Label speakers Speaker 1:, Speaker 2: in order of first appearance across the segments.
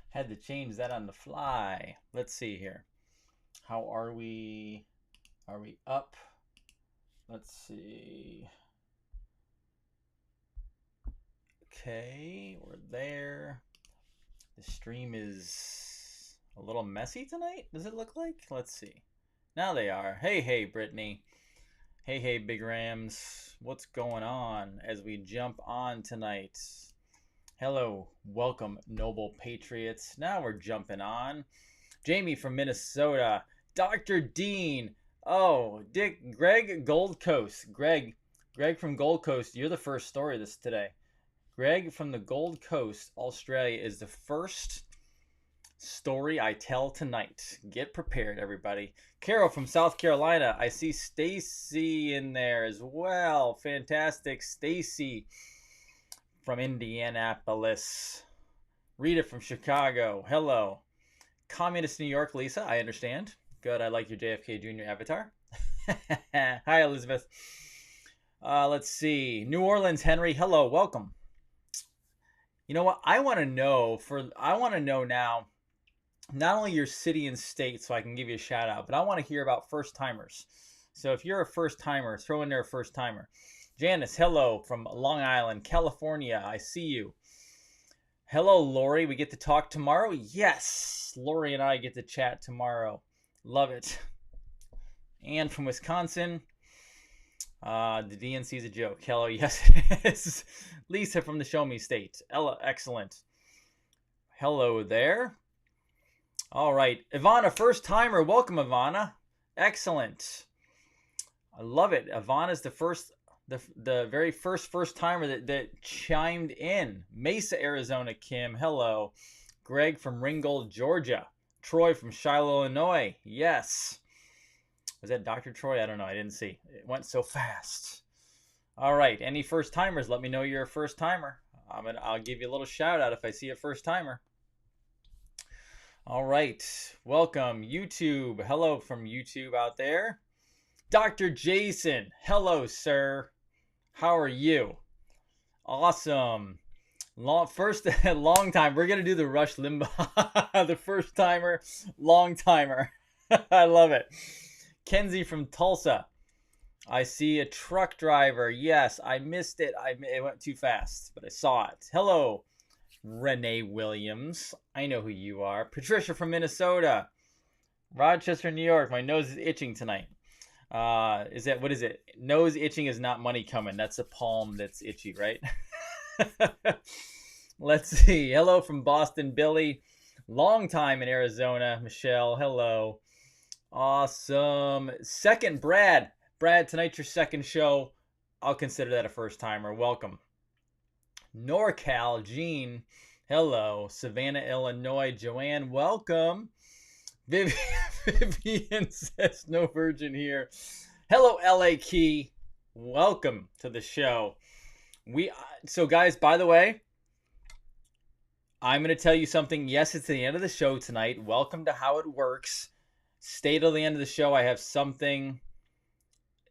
Speaker 1: Had to change that on the fly. Let's see here. How are we? Are we up? Let's see. Okay, we're there. The stream is a little messy tonight. Does it look like? Let's see. Now they are. Hey, Brittany. Hey, Big Rams. What's going on as we jump on tonight? Hello, welcome, noble Patriots. Now we're jumping on. Jamie from Minnesota. Dr. Dean. Oh, Greg Gold Coast. Greg from Gold Coast. You're the first story of this today. Greg from the Gold Coast, Australia, is the first story I tell tonight. Get prepared, everybody. Carol from South Carolina. I see Stacy in there as well. Fantastic. Stacy from Indianapolis. Rita from Chicago. Hello. Communist New York, Lisa. I understand. Good. I like your JFK Jr. avatar. Hi, Elizabeth. Let's see. New Orleans, Henry. Hello. Welcome. You know what? I want to know now, not only your city and state so I can give you a shout out, but I want to hear about first timers. So if you're a first timer, throw in there a first timer. Janice, hello from Long Island, California. I see you. Hello, Lori. We get to talk tomorrow? Yes. Lori and I get to chat tomorrow. Love it. Ann from Wisconsin. The DNC is a joke. Hello, yes it is. Lisa from the Show Me State. Ella, excellent. Hello there. All right. Ivana, first timer. Welcome, Ivana. Excellent. I love it. Ivana's the very first timer that chimed in. Mesa, Arizona, Kim. Hello. Greg from Ringgold, Georgia. Troy from Shiloh, Illinois. Yes. Was that Dr. Troy? I don't know. I didn't see. It went so fast. All right. Any first timers? Let me know you're a first timer. I'll give you a little shout out if I see a first timer. All right. Welcome, YouTube. Hello from YouTube out there. Dr. Jason. Hello, sir. How are you? Awesome. Long time. We're going to do the Rush Limbaugh. The first timer, long timer. I love it. Kenzie from Tulsa. I see a truck driver. Yes, I missed it. It went too fast, but I saw it. Hello, Renee Williams. I know who you are. Patricia from Minnesota. Rochester, New York. My nose is itching tonight. What is it? Nose itching is not money coming. That's a palm that's itchy, right? Let's see. Hello from Boston, Billy. Long time in Arizona. Michelle, hello. Awesome. Second, Brad. Brad, tonight's your second show. I'll consider that a first timer. Welcome. NorCal, Gene. Hello. Savannah, Illinois. Joanne, welcome. Vivian says no virgin here. Hello, LA Key. Welcome to the show. So guys, by the way, I'm going to tell you something. Yes, it's the end of the show tonight. Welcome to How It Works. Stay till the end of the show. I have something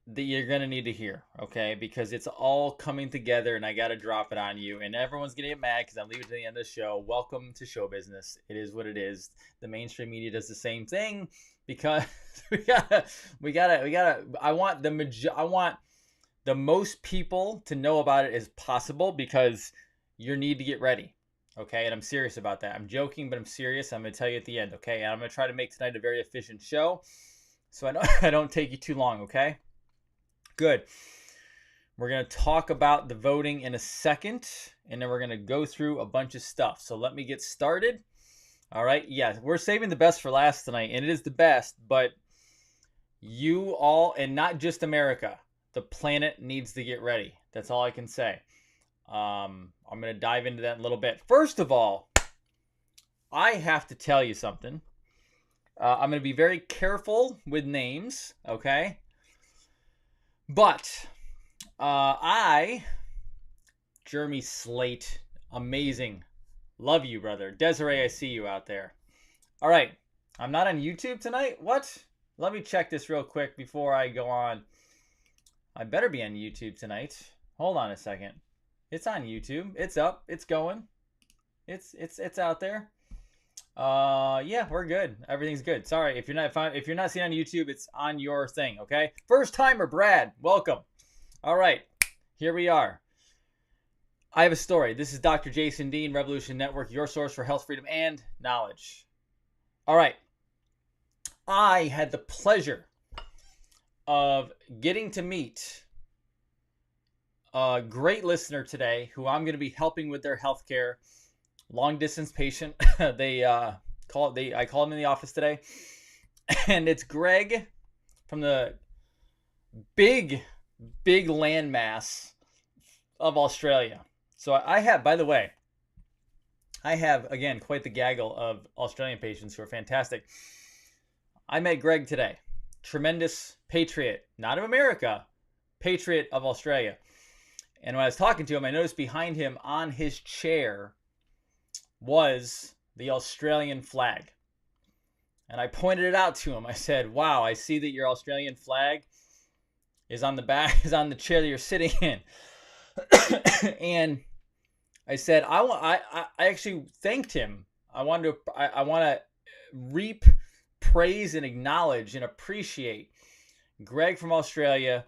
Speaker 1: that you're going to need to hear, okay? Because it's all coming together and I got to drop it on you. And everyone's going to get mad because I'm leaving to the end of the show. Welcome to show business. It is what it is. The mainstream media does the same thing because I want the most people to know about it as possible because you need to get ready. Okay, and I'm serious about that. I'm joking, but I'm serious. I'm going to tell you at the end, okay? And I'm going to try to make tonight a very efficient show so I don't take you too long, okay? Good. We're going to talk about the voting in a second, and then we're going to go through a bunch of stuff. So let me get started. All right, yeah, we're saving the best for last tonight, and it is the best, but you all, and not just America, the planet needs to get ready. That's all I can say. I'm going to dive into that in a little bit. First of all, I have to tell you something. I'm going to be very careful with names, okay? But Jeremy Slate, amazing. Love you, brother. Desiree, I see you out there. All right. I'm not on YouTube tonight? What? Let me check this real quick before I go on. I better be on YouTube tonight. Hold on a second. It's on YouTube. It's up. It's going. It's out there. Yeah, we're good. Everything's good. Sorry if you're not seeing on YouTube, it's on your thing. Okay, first timer Brad, welcome. All right, here we are. I have a story. This is Dr. Jason Dean, Revolution Network, your source for health, freedom, and knowledge. All right, I had the pleasure of getting to meet a great listener today who I'm going to be helping with their healthcare. Long distance patient. I called him in the office today, and it's Greg from the big landmass of Australia. So I have, by the way, again quite the gaggle of Australian patients who are fantastic. I met Greg today. Tremendous patriot, not of America, patriot of Australia. And when I was talking to him, I noticed behind him on his chair was the Australian flag. And I pointed it out to him. I said, wow, I see that your Australian flag is on the back, is on the chair that you're sitting in. And I said, I actually thanked him. I want to reap praise and acknowledge and appreciate Greg from Australia,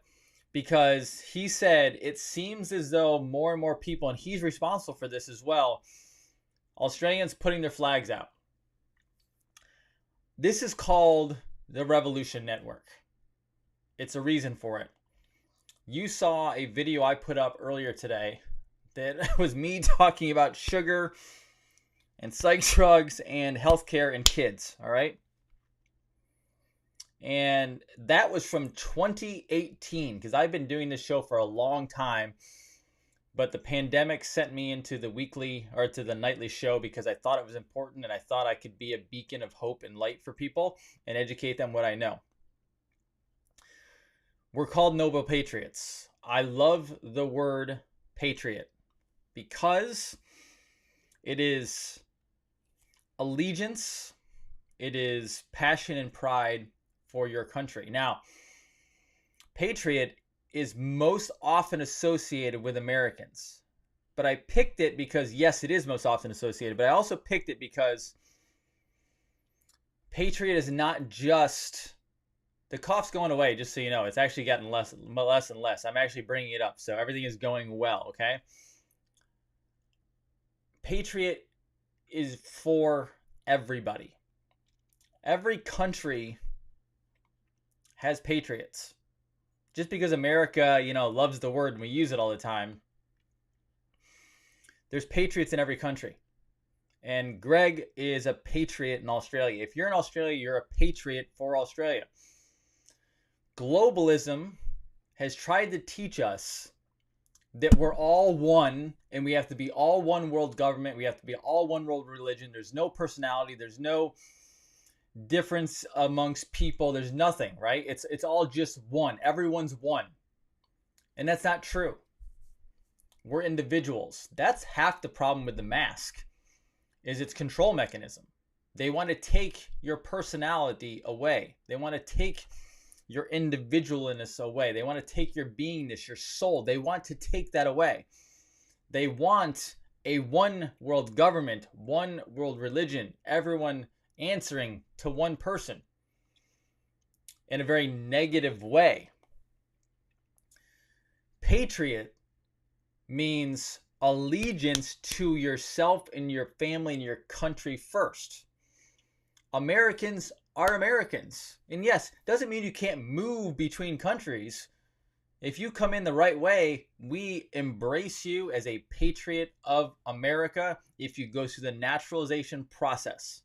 Speaker 1: because he said it seems as though more and more people, and he's responsible for this as well, Australians putting their flags out. This is called the Revolution Network. It's a reason for it. You saw a video I put up earlier today that was me talking about sugar and psych drugs and healthcare and kids, all right? And that was from 2018, because I've been doing this show for a long time. But the pandemic sent me into the weekly or to the nightly show because I thought it was important, and I thought I could be a beacon of hope and light for people and educate them what I know. We're called Noble Patriots. I love the word patriot because it is allegiance, it is passion and pride for your country. Now, patriot is most often associated with Americans. But I picked it because, yes, it is most often associated, but I also picked it because patriot is not just, the cough's going away, just so you know. It's actually gotten less and less. I'm actually bringing it up, so everything is going well, okay? Patriot is for everybody. Every country has patriots. Just because America, loves the word and we use it all the time, there's patriots in every country. And Greg is a patriot in Australia. If you're in Australia, you're a patriot for Australia. Globalism has tried to teach us that we're all one and we have to be all one world government. We have to be all one world religion. There's no personality. There's no difference amongst people. There's nothing, right? It's all just one. Everyone's one. And that's not true. We're individuals. That's half the problem with the mask, is its control mechanism. They want to take your personality away. They want to take your individualness away. They want to take your beingness, your soul. They want to take that away. They want a one world government, one world religion, everyone answering to one person in a very negative way. Patriot means allegiance to yourself and your family and your country first. Americans are Americans. And yes, doesn't mean you can't move between countries. If you come in the right way, we embrace you as a patriot of America if you go through the naturalization process.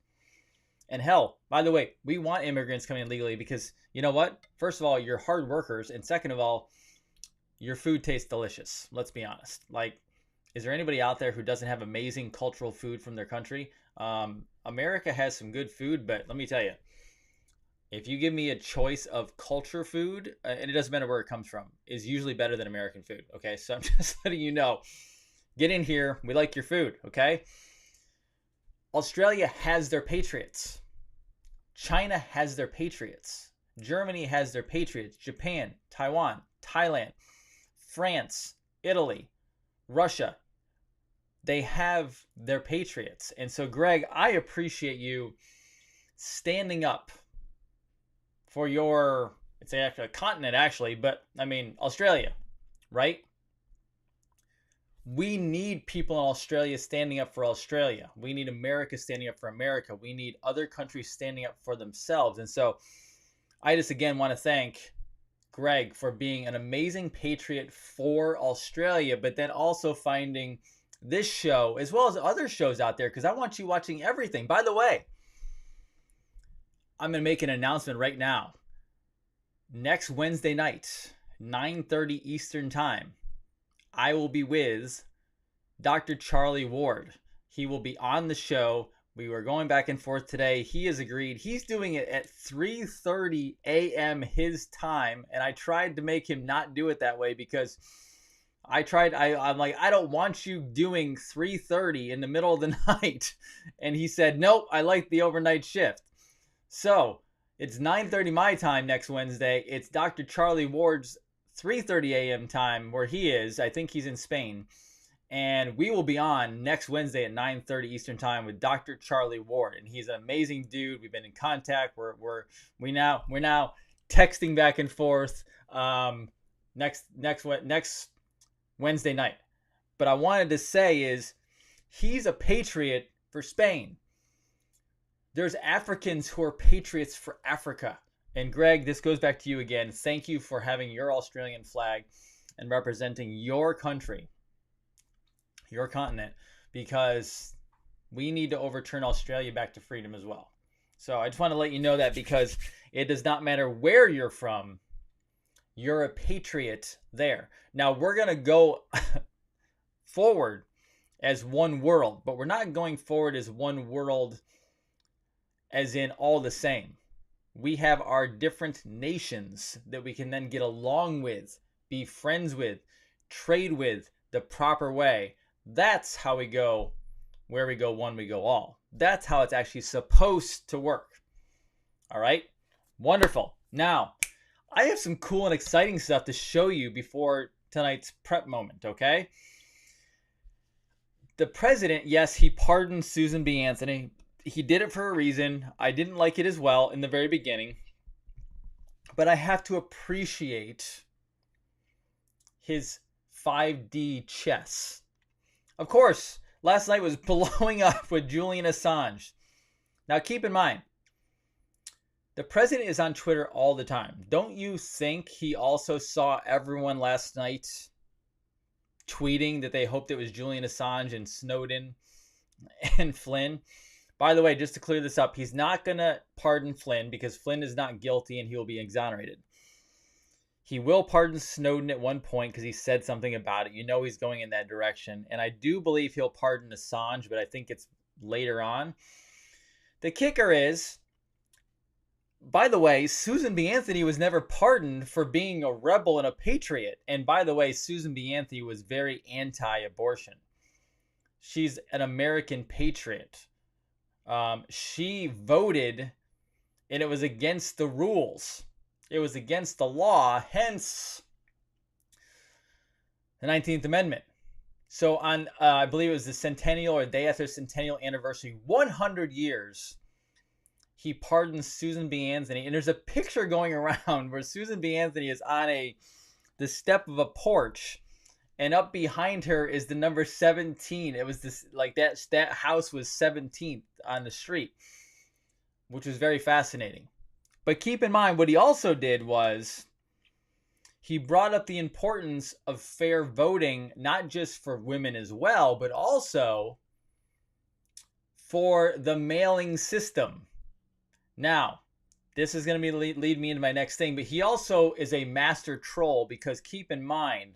Speaker 1: And hell, by the way, we want immigrants coming in legally because, you know what? First of all, you're hard workers. And second of all, your food tastes delicious. Let's be honest. Like, is there anybody out there who doesn't have amazing cultural food from their country? America has some good food, but let me tell you, if you give me a choice of culture food, and it doesn't matter where it comes from, is usually better than American food. Okay, so I'm just letting you know. Get in here. We like your food. Okay. Australia has their patriots. China has their patriots. Germany has their patriots. Japan, Taiwan, Thailand, France, Italy, Russia. they have their Patriots. And so, Greg, I appreciate you standing up for your, it's actually a continent, actually, but I mean, Australia, right? We need people in Australia standing up for Australia. We need America standing up for America. We need other countries standing up for themselves. And so I just again want to thank Greg for being an amazing patriot for Australia, but then also finding this show as well as other shows out there, because I want you watching everything. By the way, I'm going to make an announcement right now. Next Wednesday night, 9:30 Eastern Time, I will be with Dr. Charlie Ward. He will be on the show. We were going back and forth today. He has agreed. He's doing it at 3:30 a.m. his time, and I tried to make him not do it that way because I'm like, I don't want you doing 3:30 in the middle of the night. And he said, nope, I like the overnight shift. So it's 9:30 my time next Wednesday. It's Dr. Charlie Ward's 3:30 a.m. time where he is. I think he's in Spain. And we will be on next Wednesday at 9:30 Eastern Time with Dr. Charlie Ward. And he's an amazing dude. We've been in contact. We're now texting back and forth next Wednesday night. But I wanted to say is he's a patriot for Spain. There's Africans who are patriots for Africa. And Greg, this goes back to you again. Thank you for having your Australian flag and representing your country, your continent, because we need to overturn Australia back to freedom as well. So I just want to let you know that, because it does not matter where you're from, you're a patriot there. Now we're going to go forward as one world, but we're not going forward as one world as in all the same. We have our different nations that we can then get along with, be friends with, trade with the proper way. That's how we go. Where we go one, we go all. That's how it's actually supposed to work. All right? Wonderful. Now, I have some cool and exciting stuff to show you before tonight's prep moment, okay? The president, yes, he pardoned Susan B. Anthony. He did it for a reason. I didn't like it as well in the very beginning. But I have to appreciate his 5D chess. Of course, last night was blowing up with Julian Assange. Now keep in mind, the president is on Twitter all the time. Don't you think he also saw everyone last night tweeting that they hoped it was Julian Assange and Snowden and Flynn? By the way, just to clear this up, he's not going to pardon Flynn because Flynn is not guilty and he will be exonerated. He will pardon Snowden at one point because he said something about it. You know he's going in that direction. And I do believe he'll pardon Assange, but I think it's later on. The kicker is, by the way, Susan B. Anthony was never pardoned for being a rebel and a patriot. And by the way, Susan B. Anthony was very anti-abortion. She's an American patriot. She voted, and it was against the rules. It was against the law, hence the 19th Amendment. So on, I believe it was the centennial or day after centennial anniversary, 100 years, he pardoned Susan B. Anthony. And there's a picture going around where Susan B. Anthony is on the step of a porch, and up behind her is the number 17. It was this, like that house was 17th on the street, which was very fascinating. But keep in mind, what he also did was he brought up the importance of fair voting, not just for women as well, but also for the mailing system. Now, this is going to lead me into my next thing, but he also is a master troll, because keep in mind,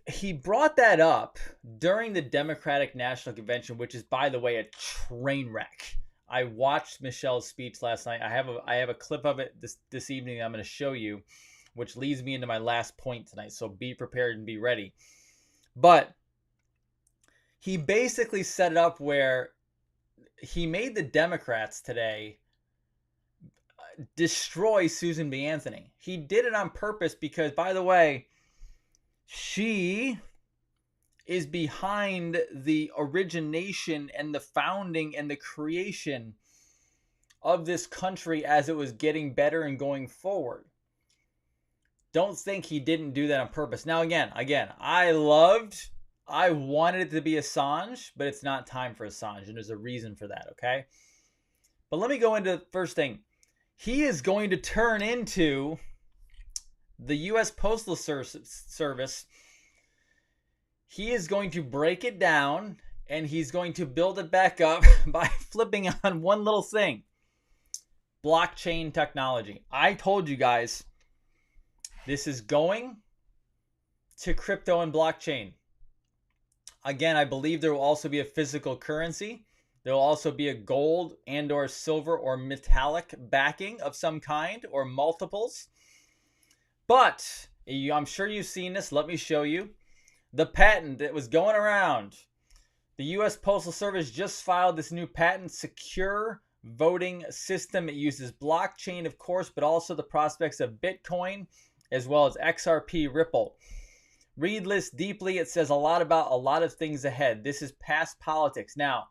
Speaker 1: he brought that up during the Democratic National Convention, which is, by the way, a train wreck. I watched Michelle's speech last night. I have a clip of it this evening I'm going to show you, which leads me into my last point tonight. So be prepared and be ready. But he basically set it up where he made the Democrats today destroy Susan B. Anthony. He did it on purpose because, by the way, She is behind the origination and the founding and the creation of this country as it was getting better and going forward. Don't think he didn't do that on purpose. Now, again, I wanted it to be Assange, but it's not time for Assange, and there's a reason for that, okay? But let me go into the first thing. He is going to turn into the U.S. Postal Service. He is going to break it down, and he's going to build it back up by flipping on one little thing. Blockchain technology. I told you guys, this is going to crypto and blockchain. Again, I believe there will also be a physical currency. There will also be a gold and or silver or metallic backing of some kind or multiples. But I'm sure you've seen this. Let me show you. The patent that was going around. The U.S. Postal Service just filed this new patent, secure voting system. It uses blockchain, of course, but also the prospects of Bitcoin, as well as XRP Ripple. Read this deeply. It says a lot about a lot of things ahead. This is past politics. Now,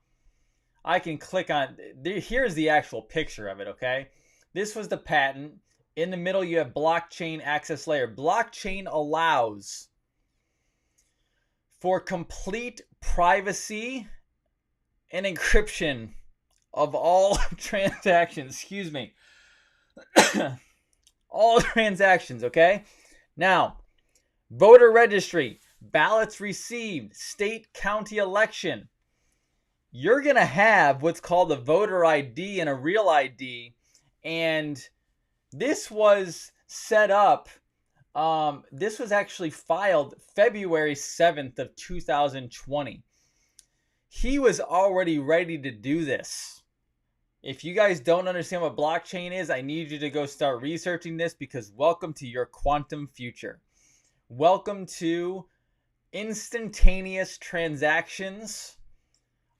Speaker 1: I can click on, here's the actual picture of it, okay? This was the patent. In the middle, you have blockchain access layer. Blockchain allows for complete privacy and encryption of all transactions. Excuse me. All transactions, okay? Now, voter registry, ballots received, state, county election. You're going to have what's called a voter ID and a real ID. And this was set up. This was actually filed February 7th of 2020. He was already ready to do this. If you guys don't understand what blockchain is, I need you to go start researching this, because welcome to your quantum future. Welcome to instantaneous transactions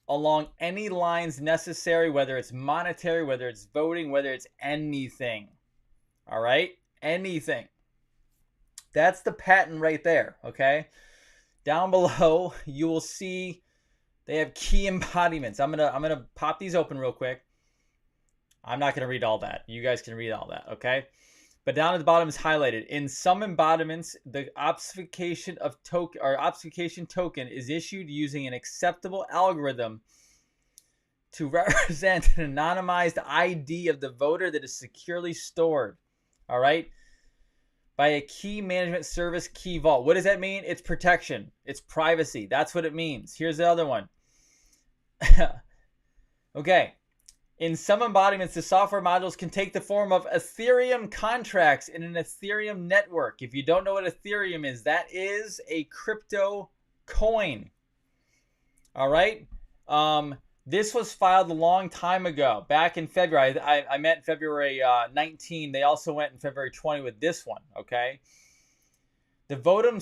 Speaker 1: along any lines necessary, whether it's monetary, whether it's voting, whether it's anything. All right? Anything. That's the patent right there, okay? Down below, you will see they have key embodiments. I'm gonna pop these open real quick. I'm not gonna read all that. You guys can read all that, okay? But down at the bottom is highlighted. In some embodiments, the obfuscation token is issued using an acceptable algorithm to represent an anonymized ID of the voter that is securely stored. All right? By a key management service key vault. What does that mean? It's protection. It's privacy. That's what it means. Here's the other one. Okay. In some embodiments, the software modules can take the form of Ethereum contracts in an Ethereum network. If you don't know what Ethereum is, that is a crypto coin. All right? This was filed a long time ago, back in February. I meant February 19. They also went in February 20 with this one, okay? The voting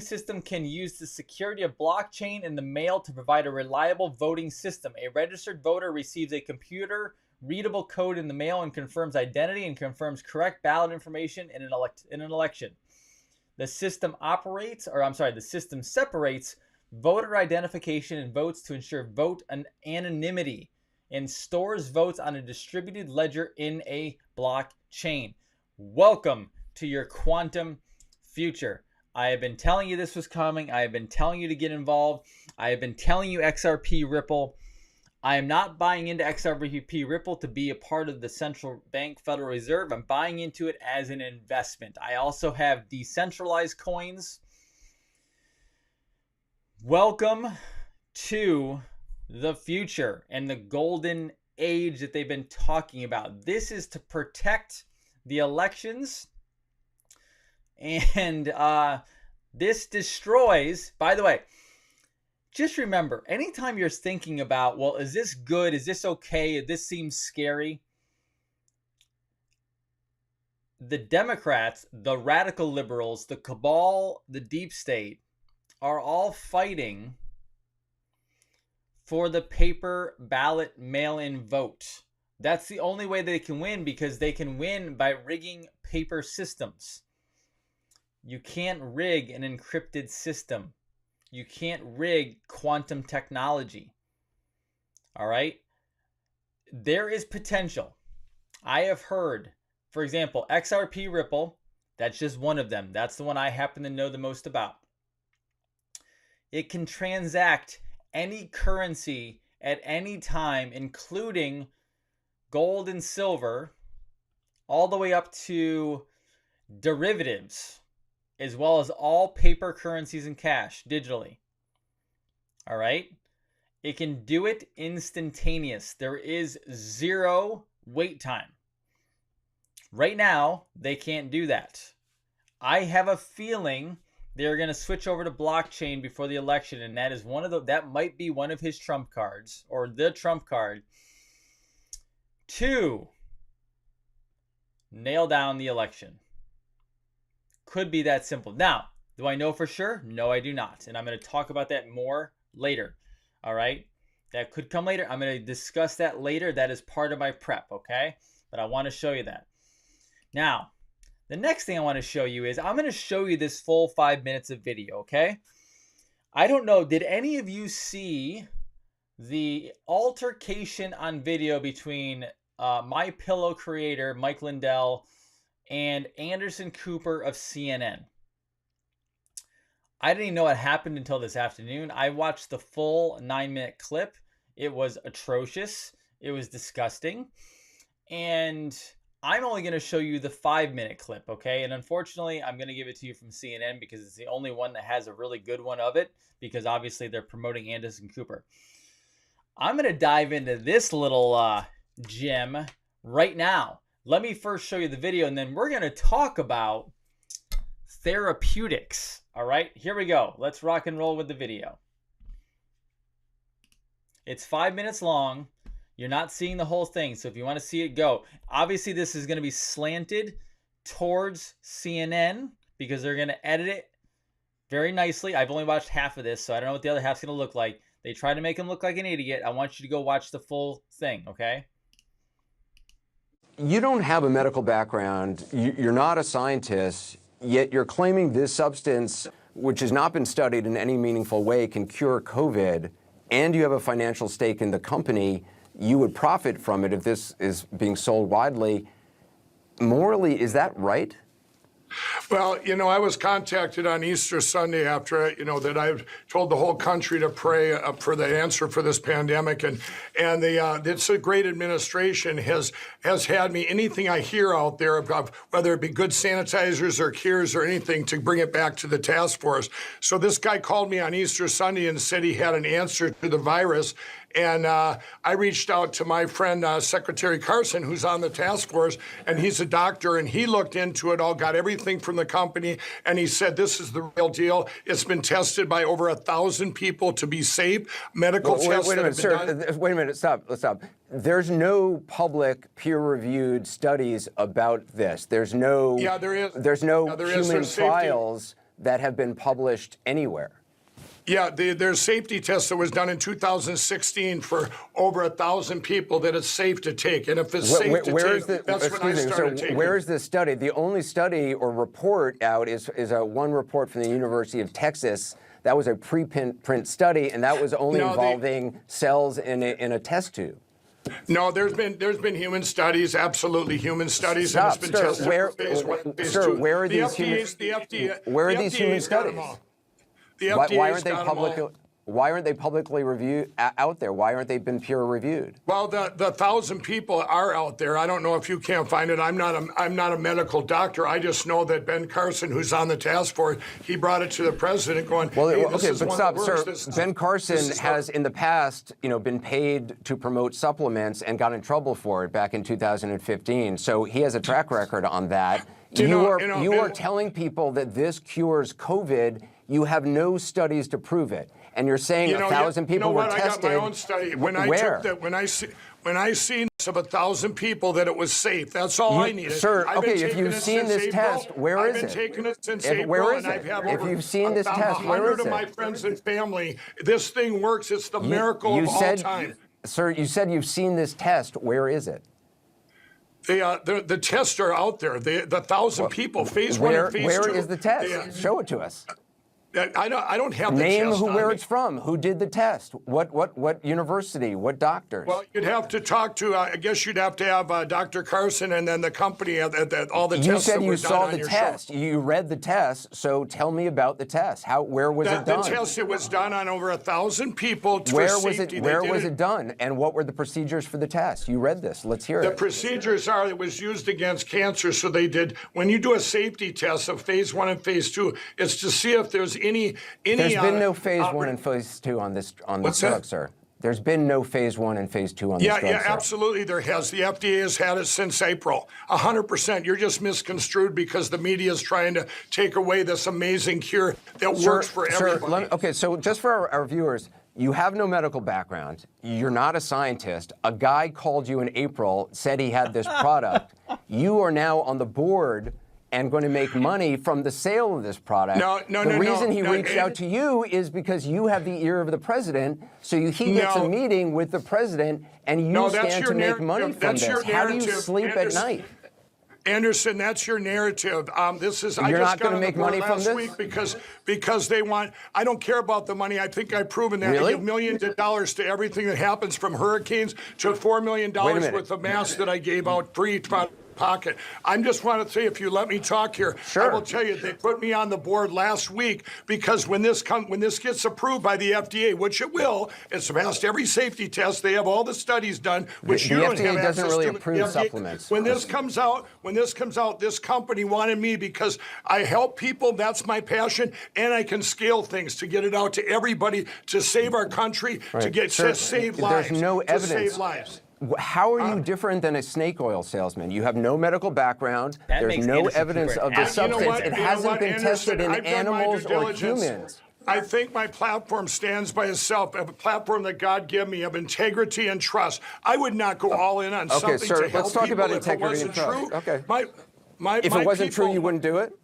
Speaker 1: system can use the security of blockchain and the mail to provide a reliable voting system. A registered voter receives a computer-readable code in the mail and confirms identity and confirms correct ballot information in an election. The system separates voter identification and votes to ensure vote anonymity and stores votes on a distributed ledger in a blockchain. Welcome to your quantum future. I have been telling you this was coming. I have been telling you to get involved. I have been telling you XRP Ripple. I am not buying into XRP Ripple to be a part of the central bank Federal Reserve. I'm buying into it as an investment. I also have decentralized coins. Welcome to the future and the golden age that they've been talking about. This is to protect the elections. And this destroys, by the way, just remember, anytime you're thinking about, well, is this good? Is this okay? This seems scary. The Democrats, the radical liberals, the cabal, the deep state are all fighting for the paper ballot mail-in vote. That's the only way they can win, because they can win by rigging paper systems. You can't rig an encrypted system. You can't rig quantum technology. All right? There is potential. I have heard, for example, XRP Ripple, that's just one of them. That's the one I happen to know the most about. It can transact any currency at any time, including gold and silver, all the way up to derivatives, as well as all paper currencies and cash digitally. All right? It can do it instantaneous. There is zero wait time. Right now, they can't do that. I have a feeling they're going to switch over to blockchain before the election, and that is that might be one of his trump cards, or the trump card, to nail down the election. Could be that simple. Now, do I know for sure? No, I do not. And I'm going to talk about that more later. All right? That could come later. I'm going to discuss that later. That is part of my prep, okay? But I want to show you that. Now, the next thing I want to show you is I'm going to show you this full 5 minutes of video, okay? I don't know, did any of you see the altercation on video between My Pillow creator Mike Lindell and Anderson Cooper of CNN? I didn't even know what happened until this afternoon. I watched the full 9-minute clip. It was atrocious. It was disgusting. And I'm only going to show you the 5-minute clip, okay? And unfortunately, I'm going to give it to you from CNN because it's the only one that has a really good one of it, because obviously they're promoting Anderson Cooper. I'm going to dive into this little gem right now. Let me first show you the video, and then we're going to talk about therapeutics. All right, here we go. Let's rock and roll with the video. It's 5 minutes long. You're not seeing the whole thing, so if you want to see it, go. Obviously, this is going to be slanted towards CNN because they're going to edit it very nicely. I've only watched half of this, so I don't know what the other half's going to look like. They try to make him look like an idiot. I want you to go watch the full thing, okay?
Speaker 2: You don't have a medical background. You're not a scientist, yet you're claiming this substance, which has not been studied in any meaningful way, can cure COVID, and you have a financial stake in the company. You would profit from it if this is being sold widely. Morally, is that right?
Speaker 3: Well, I was contacted on Easter Sunday after, that I've told the whole country to pray for the answer for this pandemic. And it's a great administration has had me, anything I hear out there about whether it be good sanitizers or cures or anything, to bring it back to the task force. So this guy called me on Easter Sunday and said he had an answer to the virus. And I reached out to my friend, Secretary Carson, who's on the task force, and he's a doctor, and he looked into it all, got everything from the company, and he said, this is the real deal. It's been tested by over 1,000 people to be safe. Medical tests
Speaker 2: wait a minute,
Speaker 3: that have been
Speaker 2: sir.
Speaker 3: done.
Speaker 2: Wait a minute, stop. Let's stop. There's no public peer-reviewed studies about this. There's no,
Speaker 3: there is.
Speaker 2: There's no human
Speaker 3: There's
Speaker 2: trials that have been published anywhere.
Speaker 3: Yeah, there's safety tests that was done in 2016 for over 1,000 people that it's safe to take. And if it's safe to take, that's when I started taking.
Speaker 2: Where is this study? The only study or report out is one report from the University of Texas. That was a preprint study, and that was only involving cells in a test tube.
Speaker 3: No, there's been human studies, absolutely human studies,
Speaker 2: Stop,
Speaker 3: and it's been tested for phase 1, phase 2.
Speaker 2: Where are these human studies? Why aren't they publicly reviewed out there? Why aren't they been peer reviewed?
Speaker 3: Well, the 1,000 people are out there. I don't know if you can't find it. I'm not a medical doctor. I just know that Ben Carson, who's on the task force, he brought it to the president, going,
Speaker 2: well,
Speaker 3: hey,
Speaker 2: okay,
Speaker 3: this is
Speaker 2: but
Speaker 3: one
Speaker 2: stop,
Speaker 3: that works.
Speaker 2: sir. Ben Carson has in the past, been paid to promote supplements and got in trouble for it back in 2015. So he has a track record on that. You are telling people that this cures COVID. You have no studies to prove it, and you're saying 1,000 people were tested.
Speaker 3: I got my own study. When I took that, when I seen of 1,000 people that it was safe, that's all I needed.
Speaker 2: Sir, okay, if you've seen this test, where is it?
Speaker 3: I've been taking it since April.
Speaker 2: Where is
Speaker 3: and
Speaker 2: it?
Speaker 3: I've had
Speaker 2: If you've seen this test, where is it?
Speaker 3: 100 of my friends and family. This thing works. It's the miracle of all time.
Speaker 2: Sir, you said you've seen this test. Where is it?
Speaker 3: The tests are out there. The 1,000 people, phase one
Speaker 2: Where,
Speaker 3: and phase two.
Speaker 2: where is the test? Show it to us.
Speaker 3: I don't have the
Speaker 2: Name
Speaker 3: test
Speaker 2: where
Speaker 3: on
Speaker 2: it's
Speaker 3: me.
Speaker 2: from. Who did the test? What university? What doctors?
Speaker 3: Well, you'd have to talk to. I guess you'd have to have Dr. Carson and then the company that all the
Speaker 2: You
Speaker 3: tests
Speaker 2: said
Speaker 3: that
Speaker 2: you
Speaker 3: were
Speaker 2: saw
Speaker 3: done on
Speaker 2: the
Speaker 3: your
Speaker 2: test.
Speaker 3: show.
Speaker 2: You read the test. So tell me about the test. Where was it
Speaker 3: The
Speaker 2: done?
Speaker 3: test, it was done on over 1,000 people for
Speaker 2: Where was
Speaker 3: safety.
Speaker 2: it? Where was it done? And what were the procedures for the test? You read this. Let's hear
Speaker 3: The
Speaker 2: it.
Speaker 3: procedures are it was used against cancer. So they did when you do a safety test of phase one and phase two, it's to see if there's any.
Speaker 2: There's been no phase one and phase two on this
Speaker 3: What's
Speaker 2: drug,
Speaker 3: that?
Speaker 2: sir. There's been no phase one and phase two on this drug,
Speaker 3: Yeah,
Speaker 2: sir.
Speaker 3: absolutely there has. The FDA has had it since April. 100%. You're just misconstrued because the media is trying to take away this amazing cure that works for everybody.
Speaker 2: Okay, so just for our viewers, you have no medical background. You're not a scientist. A guy called you in April, said he had this product. You are now on the board and going to make money from the sale of this product. The reason he reached out to you is because you have the ear of the president, so he gets a meeting with the president, and you stand to make money from this. How do you sleep at night?
Speaker 3: Anderson, that's your narrative. This is.
Speaker 2: You're
Speaker 3: I
Speaker 2: not
Speaker 3: just got
Speaker 2: gonna
Speaker 3: on
Speaker 2: make
Speaker 3: the board
Speaker 2: money from
Speaker 3: last
Speaker 2: this?
Speaker 3: week because they want. I don't care about the money. I think I've proven that.
Speaker 2: Really?
Speaker 3: I give millions of dollars to everything that happens, from hurricanes to $4 million worth of masks that I gave out free pocket. I just want to say, if you let me talk here,
Speaker 2: sure.
Speaker 3: I will tell you they put me on the board last week because when this gets approved by the FDA, which it will, it's passed every safety test. They have all the studies done, which
Speaker 2: the
Speaker 3: you don't
Speaker 2: FDA
Speaker 3: have
Speaker 2: doesn't
Speaker 3: access
Speaker 2: really
Speaker 3: to.
Speaker 2: approve supplements.
Speaker 3: When this comes out, this company wanted me because I help people. That's my passion, and I can scale things to get it out to everybody to save our country, to save lives.
Speaker 2: There's no evidence.
Speaker 3: To save lives.
Speaker 2: How are you different than a snake oil salesman? You have no medical background. There's no
Speaker 1: Anderson
Speaker 2: evidence
Speaker 1: Cooper
Speaker 2: of the substance. It hasn't been
Speaker 3: Anderson,
Speaker 2: tested in
Speaker 3: I've done my
Speaker 2: animals
Speaker 3: due
Speaker 2: or
Speaker 3: diligence.
Speaker 2: humans.
Speaker 3: I think my platform stands by itself, a platform that God gave me of integrity and trust. I would not go all in on something
Speaker 2: sir,
Speaker 3: to help
Speaker 2: let's talk
Speaker 3: people
Speaker 2: about
Speaker 3: if it
Speaker 2: integrity and
Speaker 3: wasn't
Speaker 2: trust.
Speaker 3: true.
Speaker 2: Okay. If
Speaker 3: My
Speaker 2: it wasn't
Speaker 3: people,
Speaker 2: true, you wouldn't do it?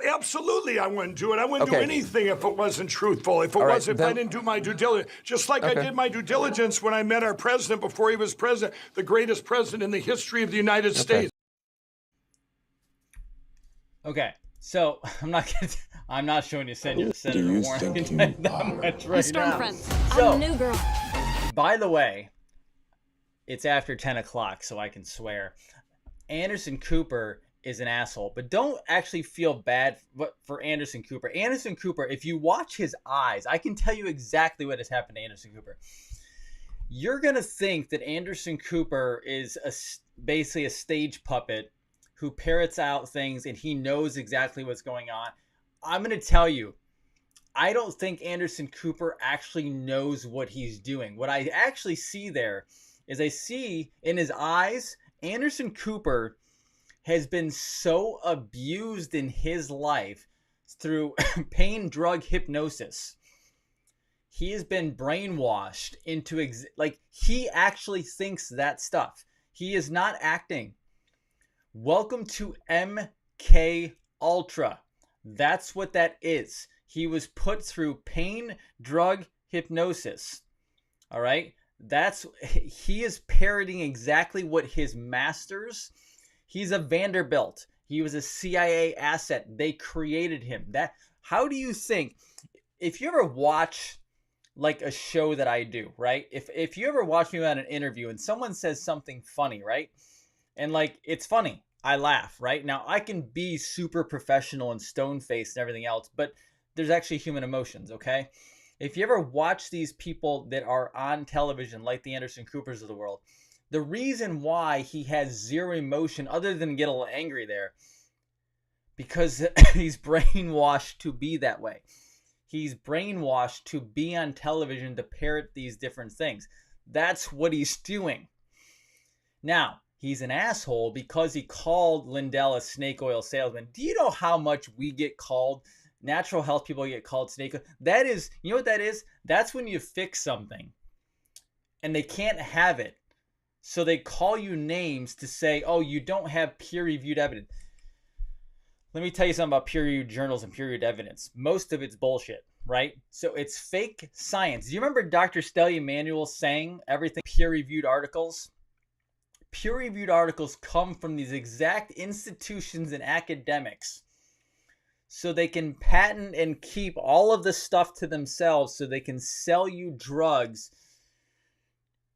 Speaker 3: Absolutely, I wouldn't do it. I wouldn't do
Speaker 2: Okay.
Speaker 3: anything if it wasn't truthful. If I didn't do my due diligence, just like I did my due diligence when I met our president before he was president, the greatest president in the history of the United States.
Speaker 1: Okay, so I'm not showing you Senator Warren that much right
Speaker 4: Storm
Speaker 1: now.
Speaker 4: friends.
Speaker 1: So,
Speaker 4: I'm a new girl.
Speaker 1: by the way, it's after 10 o'clock, so I can swear. Anderson Cooper is an asshole, but don't actually feel bad for Anderson Cooper. Anderson Cooper, if you watch his eyes, I can tell you exactly what has happened to Anderson Cooper. You're going to think that Anderson Cooper is basically a stage puppet who parrots out things and he knows exactly what's going on. I'm going to tell you, I don't think Anderson Cooper actually knows what he's doing. What I actually see there is I see in his eyes, Anderson Cooper has been so abused in his life through pain drug hypnosis. He has been brainwashed into he actually thinks that stuff. He is not acting. Welcome to MK Ultra. That's what that is. He was put through pain drug hypnosis. All right? He is parroting exactly what his masters. He's a Vanderbilt. He was a CIA asset. They created him. How do you think, if you ever watch like a show that I do, right? If you ever watch me on an interview and someone says something funny, right? And like, it's funny. I laugh, right? Now, I can be super professional and stone-faced and everything else, but there's actually human emotions, okay? If you ever watch these people that are on television, like the Anderson Coopers of the world, the reason why he has zero emotion other than get a little angry there, because he's brainwashed to be that way. He's brainwashed to be on television to parrot these different things. That's what he's doing. Now, he's an asshole because he called Lindell a snake oil salesman. Do you know how much we get called? Natural health people get called snake oil. That is, you know what that is? That's when you fix something and they can't have it. So they call you names to say, oh, you don't have peer-reviewed evidence. Let me tell you something about peer-reviewed journals and peer-reviewed evidence. Most of it's bullshit, right? So it's fake science. Do you remember Dr. Stella Emanuel saying everything peer-reviewed articles? peer-reviewed articles come from these exact institutions and academics so they can patent and keep all of the stuff to themselves so they can sell you drugs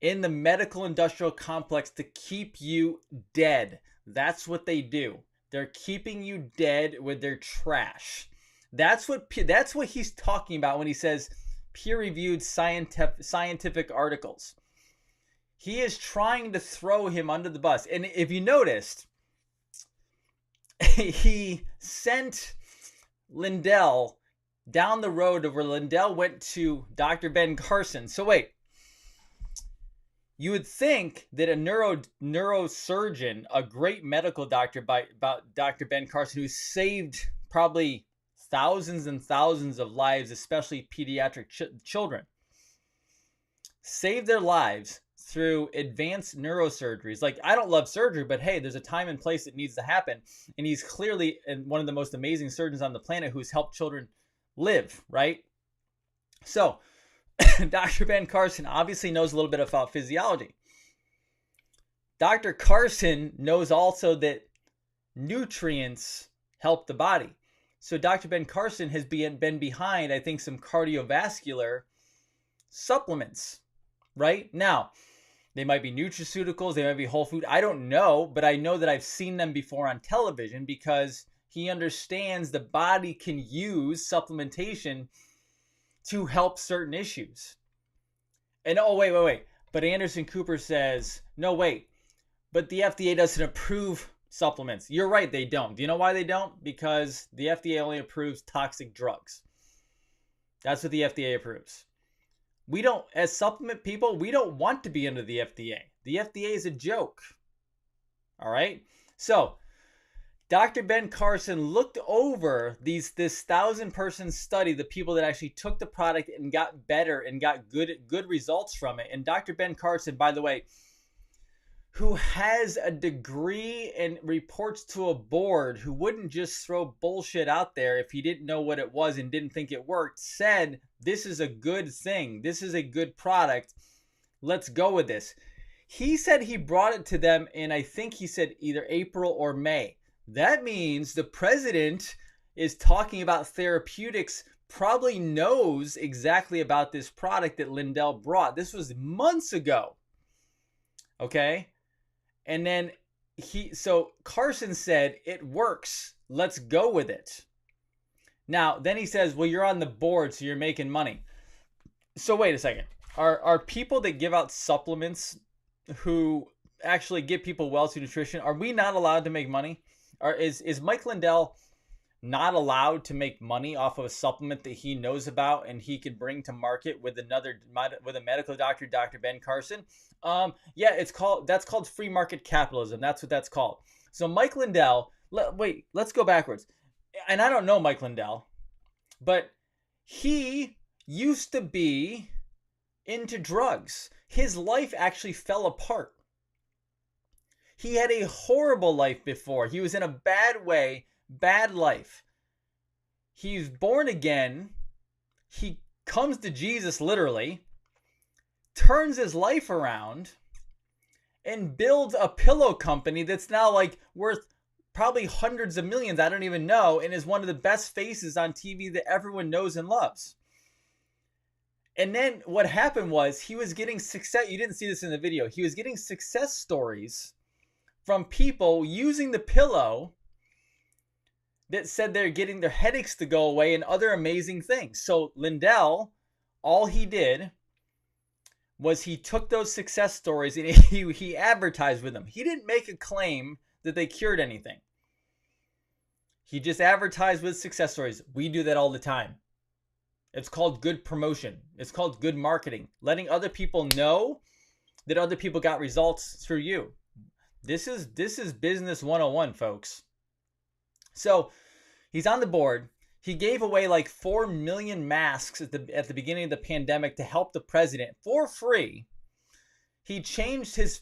Speaker 1: in the medical industrial complex to keep you dead. That's what they do. They're keeping you dead with their trash. That's what he's talking about when he says peer-reviewed scientific articles. He is trying to throw him under the bus. And if you noticed, he sent Lindell down the road to where Lindell went to Dr. Ben Carson. So wait, you would think that a neurosurgeon, a great medical doctor about Dr. Ben Carson, who saved probably thousands and thousands of lives, especially pediatric children, saved their lives through advanced neurosurgeries. Like, I don't love surgery, but hey, there's a time and place that needs to happen. And he's clearly one of the most amazing surgeons on the planet who's helped children live, right? So Dr. Ben Carson obviously knows a little bit about physiology. Dr. Carson knows also that nutrients help the body. So Dr. Ben Carson has been behind, I think, some cardiovascular supplements, right? Now, they might be nutraceuticals, they might be whole food. I don't know, but I know that I've seen them before on television because he understands the body can use supplementation to help certain issues. And oh, wait. But Anderson Cooper says, no, wait, but the FDA doesn't approve supplements. You're right, they don't. Do you know why they don't? Because the FDA only approves toxic drugs. That's what the FDA approves. We don't, as supplement people, we don't want to be under the FDA. The FDA is a joke. All right? So, Dr. Ben Carson looked over this 1,000-person study, the people that actually took the product and got better and got good results from it. And Dr. Ben Carson, by the way, who has a degree and reports to a board, who wouldn't just throw bullshit out there if he didn't know what it was and didn't think it worked, said, this is a good thing. This is a good product. Let's go with this. He said he brought it to them in, I think he said either April or May. That means the president is talking about therapeutics, probably knows exactly about this product that Lindell brought. This was months ago. Okay? And then so Carson said, it works. Let's go with it. Now, then he says, well, you're on the board, so you're making money. So wait a second. Are people that give out supplements who actually get people well to nutrition, are we not allowed to make money? Or is Mike Lindell not allowed to make money off of a supplement that he knows about and he can bring to market with a medical doctor, Dr. Ben Carson? Yeah, that's called free market capitalism. That's what that's called. So Mike Lindell, let's go backwards. And I don't know Mike Lindell, but he used to be into drugs. His life actually fell apart. He had a horrible life before. He was in a bad way, bad life. He's born again. He comes to Jesus literally, turns his life around, and builds a pillow company that's now like worth probably hundreds of millions. I don't even know. And is one of the best faces on TV that everyone knows and loves. And then what happened was he was getting success. You didn't see this in the video. He was getting success stories from people using the pillow that said they're getting their headaches to go away and other amazing things. So Lindell, all he did was he took those success stories and he advertised with them. He didn't make a claim that they cured anything. He just advertised with success stories. We do that all the time. It's called good promotion. It's called good marketing. Letting other people know that other people got results through you. This is business 101, folks. So he's on the board. He gave away like 4 million masks at the beginning of the pandemic to help the president for free. He changed his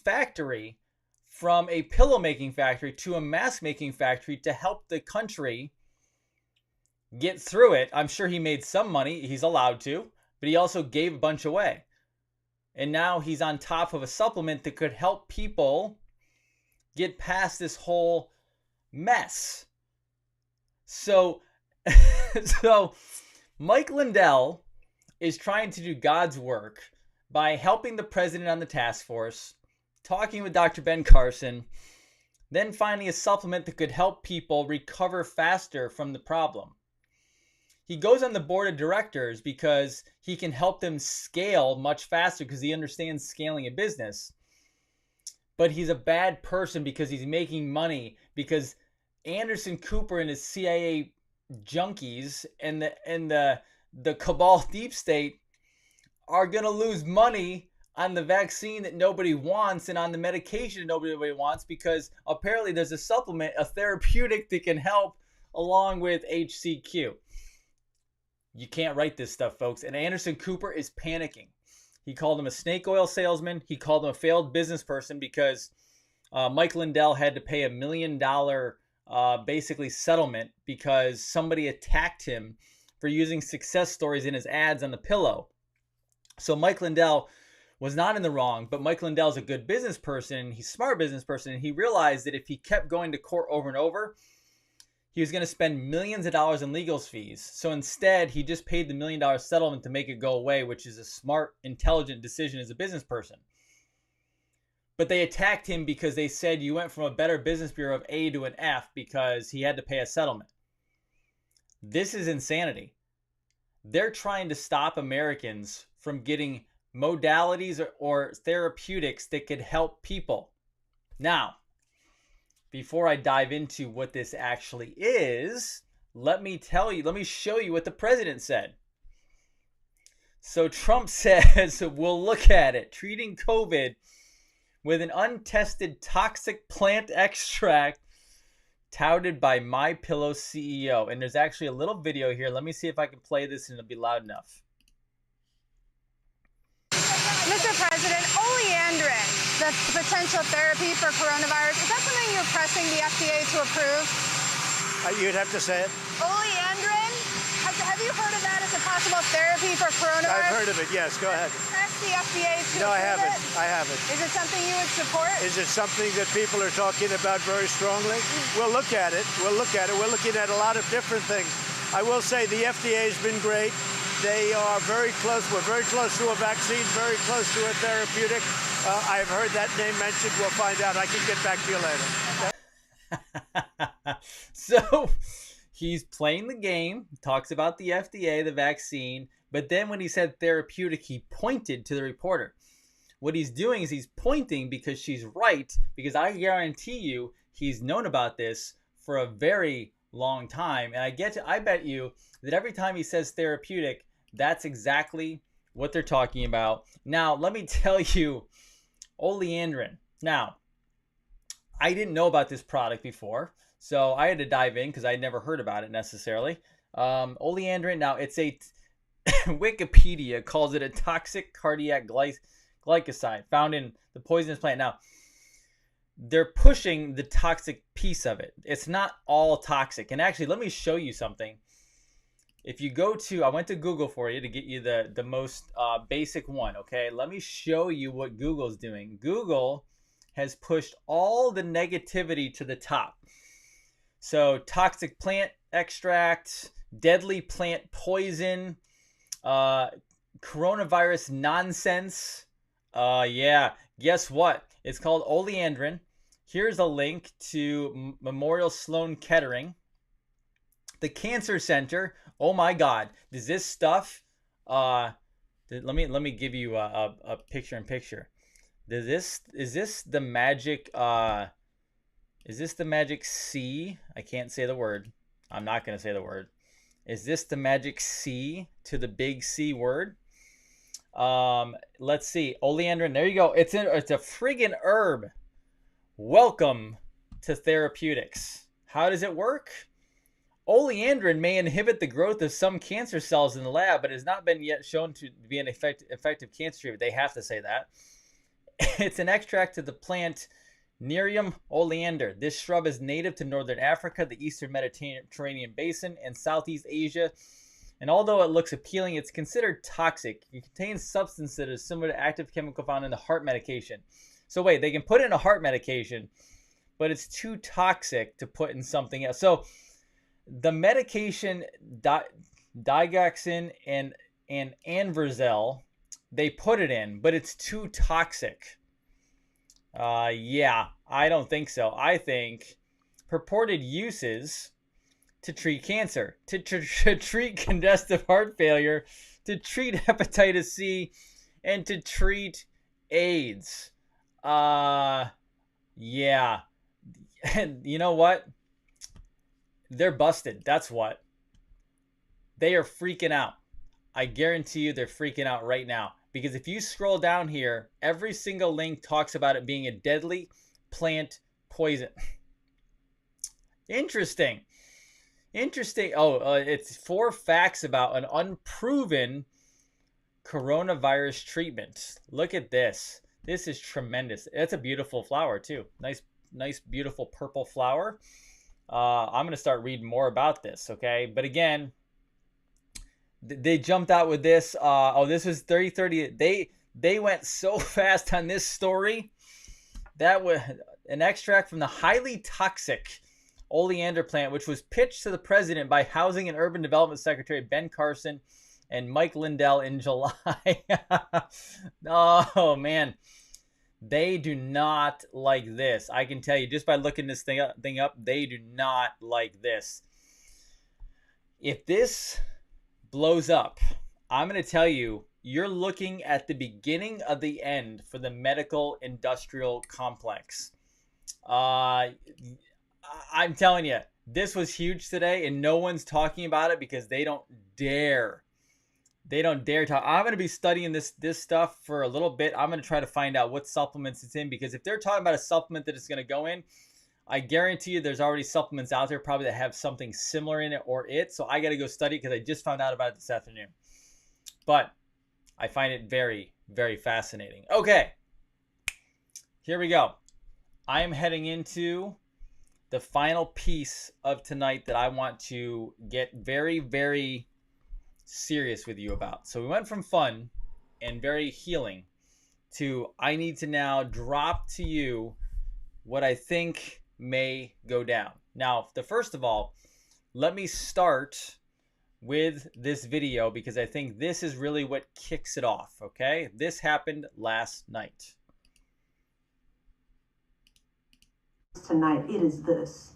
Speaker 1: factory from a pillow making factory to a mask making factory to help the country get through it. I'm sure he made some money. He's allowed to, but he also gave a bunch away. And now he's on top of a supplement that could help people get past this whole mess. So, so Mike Lindell is trying to do God's work by helping the president on the task force, talking with Dr. Ben Carson, then finding a supplement that could help people recover faster from the problem. He goes on the board of directors because he can help them scale much faster because he understands scaling a business. But he's a bad person because he's making money because Anderson Cooper and his CIA junkies and the cabal deep state are going to lose money on the vaccine that nobody wants and on the medication that nobody wants because apparently there's a supplement, a therapeutic that can help along with HCQ. You can't write this stuff, folks. And Anderson Cooper is panicking. He called him a snake oil salesman. He called him a failed business person because Mike Lindell had to pay $1 million basically settlement because somebody attacked him for using success stories in his ads on the pillow. So Mike Lindell was not in the wrong, but Mike Lindell is a good business person. He's a smart business person. And he realized that if he kept going to court over and over, he was going to spend millions of dollars in legal fees. So instead, he just paid the $1 million settlement to make it go away, which is a smart, intelligent decision as a business person. But they attacked him because they said you went from a Better Business Bureau of A to an F because he had to pay a settlement. This is insanity. They're trying to stop Americans from getting modalities or therapeutics that could help people. Now, before I dive into what this actually is, let me show you what the president said. So Trump says, we'll look at it, treating COVID with an untested toxic plant extract touted by MyPillow CEO. And there's actually a little video here. Let me see if I can play this and it'll be loud enough.
Speaker 4: Mr. President, Oleandrin, the potential therapy for coronavirus, is that something you're pressing the FDA to approve?
Speaker 5: You'd have to say it.
Speaker 4: Oleandrin? Have you heard of that as a possible therapy for coronavirus?
Speaker 5: I've heard of it, yes. Go ahead.
Speaker 4: Press the FDA to
Speaker 5: No, I
Speaker 4: approve
Speaker 5: haven't.
Speaker 4: it?
Speaker 5: I haven't.
Speaker 4: Is it something you would support?
Speaker 5: Is it something that people are talking about very strongly? We'll look at it. We'll look at it. We're looking at a lot of different things. I will say the FDA has been great. They are very close. We're very close to a vaccine, very close to a therapeutic. I've heard that name mentioned. We'll find out. I can get back to you later.
Speaker 1: So he's playing the game, talks about the FDA, the vaccine, but then when he said therapeutic, he pointed to the reporter. What he's doing is he's pointing because she's right, because I guarantee you he's known about this for a very long time. And I bet you that every time he says therapeutic, that's exactly what they're talking about. Now, let me tell you, Oleandrin. Now, I didn't know about this product before, so I had to dive in because I had never heard about it necessarily. Oleandrin, now it's a Wikipedia calls it a toxic cardiac glycoside found in the poisonous plant. Now, they're pushing the toxic piece of it. It's not all toxic. And actually, let me show you something. If you go to, I went to Google for you to get you the most basic one, okay? Let me show you what Google's doing. Google has pushed all the negativity to the top. So toxic plant extract, deadly plant poison, coronavirus nonsense. Yeah, guess what? It's called Oleandrin. Here's a link to Memorial Sloan Kettering. The Cancer Center. Oh my God! Does this stuff? Let me give you a picture in picture. Is this the magic? Is this the magic C? I can't say the word. I'm not gonna say the word. Is this the magic C to the big C word? Let's see. Oleandrin. There you go. It's a friggin' herb. Welcome to therapeutics. How does it work? Oleandrin may inhibit the growth of some cancer cells in the lab, but has not been yet shown to be an effective cancer treatment. They have to say that. It's an extract of the plant Nerium oleander. This shrub is native to northern Africa, the eastern Mediterranean basin, and Southeast Asia, And although it looks appealing, it's considered toxic. It contains substance that is similar to active chemical found in the heart medication. So wait, they can put it in a heart medication, but it's too toxic to put in something else. So the medication digoxin and Anverzel, they put it in, but it's too toxic. Yeah, I don't think so. I think purported uses to treat cancer, to treat congestive heart failure, to treat hepatitis C, and to treat AIDS. Yeah. And you know what? They're busted. That's what. They are freaking out. I guarantee you they're freaking out right now. Because if you scroll down here, every single link talks about it being a deadly plant poison. Interesting. It's 4 facts about an unproven coronavirus treatment. Look at this. This is tremendous. It's a beautiful flower too. Nice, beautiful purple flower. I'm going to start reading more about this, okay? But again, they jumped out with this. This was 30. They went so fast on this story. That was an extract from the highly toxic Oleandrin plant, which was pitched to the president by Housing and Urban Development Secretary Ben Carson and Mike Lindell in July. Oh, man. They do not like this. I can tell you just by looking this thing up, they do not like this. If this blows up, I'm going to tell you, you're looking at the beginning of the end for the medical industrial complex. I'm telling you, this was huge today, and no one's talking about it because they don't dare. They don't dare talk. I'm going to be studying this stuff for a little bit. I'm going to try to find out what supplements it's in, because if they're talking about a supplement that it's going to go in, I guarantee you there's already supplements out there probably that have something similar in it or it. So I got to go study because I just found out about it this afternoon. But I find it very, very fascinating. Okay, here we go. I am heading into the final piece of tonight that I want to get very, very serious with you about. So we went from fun and very healing to I need to now drop to you what I think may go down. Now, first of all, let me start with this video because I think this is really what kicks it off, okay? This happened last night.
Speaker 6: Tonight, it is this.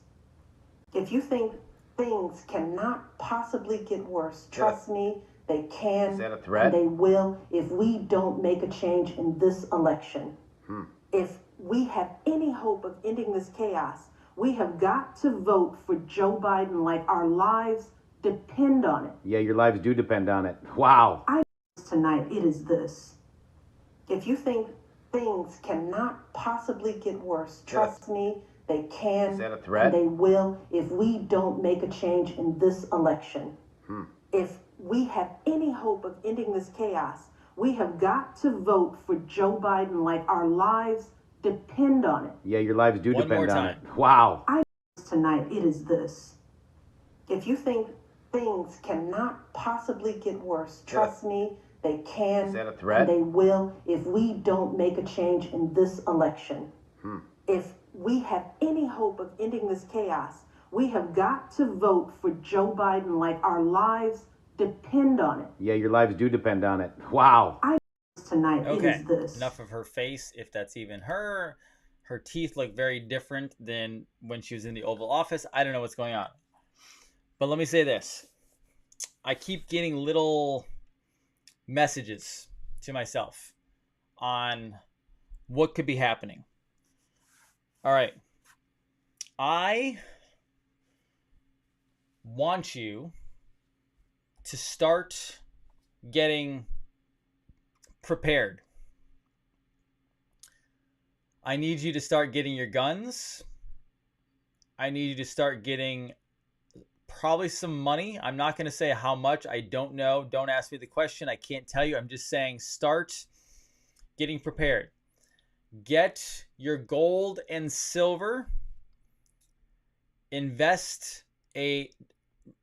Speaker 6: If you think things cannot possibly get worse, trust me, they can.
Speaker 7: Is that a threat?
Speaker 6: And they will if we don't make a change in this election. If we have any hope of ending this chaos, we have got to vote for Joe Biden like our lives depend on it.
Speaker 7: Yeah, your lives do depend on it. Wow.
Speaker 6: Tonight, it is this. If you think things cannot possibly get worse, trust me, they can.
Speaker 7: Is that a threat?
Speaker 6: And they will if we don't make a change in this election. If we have any hope of ending this chaos, we have got to vote for Joe Biden like our lives depend on it.
Speaker 7: Yeah, your lives do
Speaker 1: One
Speaker 7: depend
Speaker 1: more
Speaker 7: on
Speaker 1: time.
Speaker 7: it. Wow.
Speaker 6: Tonight, it is this. If you think things cannot possibly get worse, trust me, they can.
Speaker 7: Is that a threat?
Speaker 6: And they will if we don't make a change in this election. If we have any hope of ending this chaos, we have got to vote for Joe Biden like our lives depend on it.
Speaker 7: Yeah, your lives do depend on it. Wow.
Speaker 6: Tonight, it
Speaker 1: Okay,
Speaker 6: is this.
Speaker 1: enough of her face, if that's even her. Her teeth look very different than when she was in the Oval Office. I don't know what's going on. But let me say this. I keep getting little messages to myself on what could be happening. All right. I want you to start getting prepared. I need you to start getting your guns. I need you to start getting probably some money. I'm not going to say how much. I don't know. Don't ask me the question. I can't tell you. I'm just saying start getting prepared. Get your gold and silver. Invest a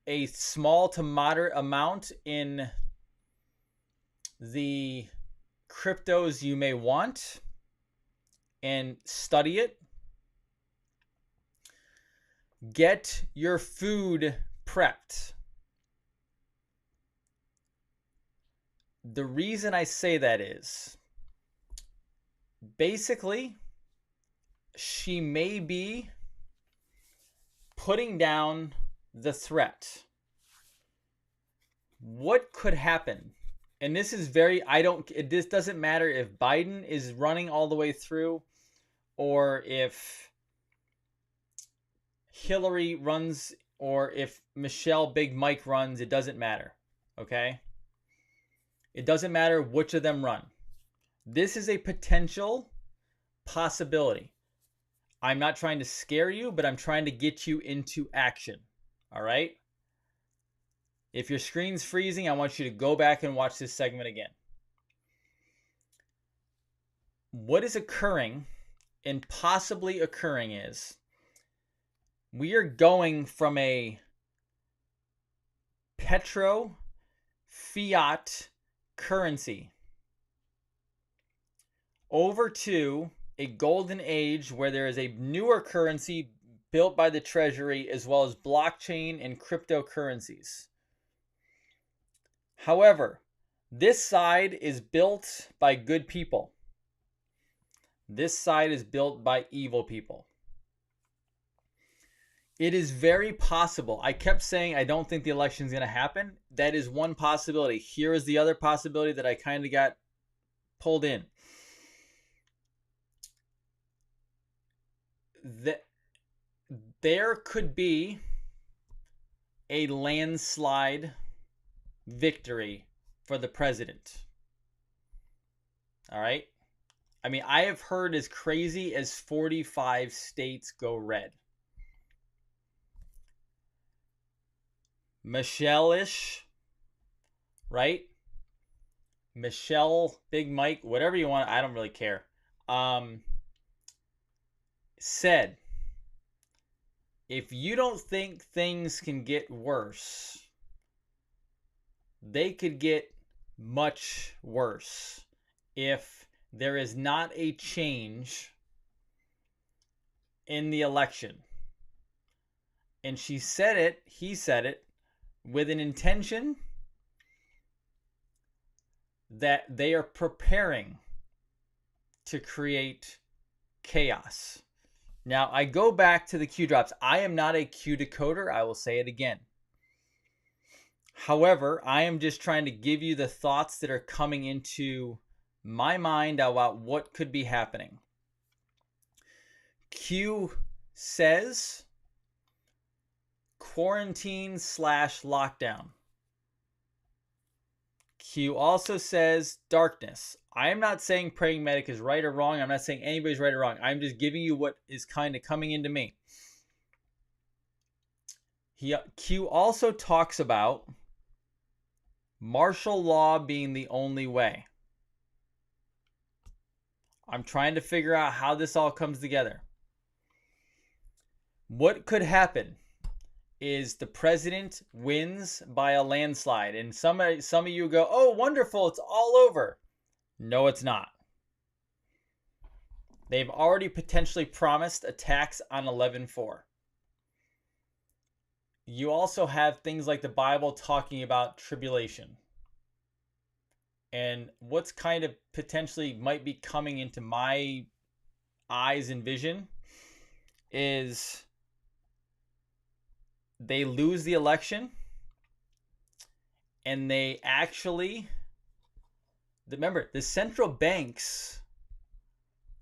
Speaker 1: a small to moderate amount in the cryptos you may want and study it. Get your food prepped. The reason I say that is basically she may be putting down the threat. What could happen? And this is this doesn't matter if Biden is running all the way through or if Hillary runs or if Michelle Big Mike runs. It doesn't matter. Okay? It doesn't matter which of them run. This is a potential possibility. I'm not trying to scare you, but I'm trying to get you into action. All right? If your screen's freezing, I want you to go back and watch this segment again. What is occurring and possibly occurring is we are going from a fiat currency over to a golden age where there is a newer currency built by the Treasury as well as blockchain and cryptocurrencies. However, this side is built by good people. This side is built by evil people. It is very possible. I kept saying I don't think the election is going to happen. That is one possibility. Here is the other possibility that I kind of got pulled in. There could be a landslide victory for the president. All right? I mean, I have heard as crazy as 45 states go red. Michelle-ish, right? Michelle, Big Mike, whatever you want, I don't really care. Said, if you don't think things can get worse, they could get much worse if there is not a change in the election. And she said it, he said it, with an intention that they are preparing to create chaos. Now, I go back to the Q drops. I am not a Q decoder. I will say it again. However, I am just trying to give you the thoughts that are coming into my mind about what could be happening. Q says quarantine/lockdown. Q also says darkness. I am not saying Praying Medic is right or wrong. I'm not saying anybody's right or wrong. I'm just giving you what is kind of coming into me. Q also talks about martial law being the only way. I'm trying to figure out how this all comes together. What could happen is the president wins by a landslide. And some of you go, oh, wonderful, it's all over. No, it's not. They've already potentially promised attacks on 11/4. You also have things like the Bible talking about tribulation. And what's kind of potentially might be coming into my eyes and vision is they lose the election and they actually, remember, the central banks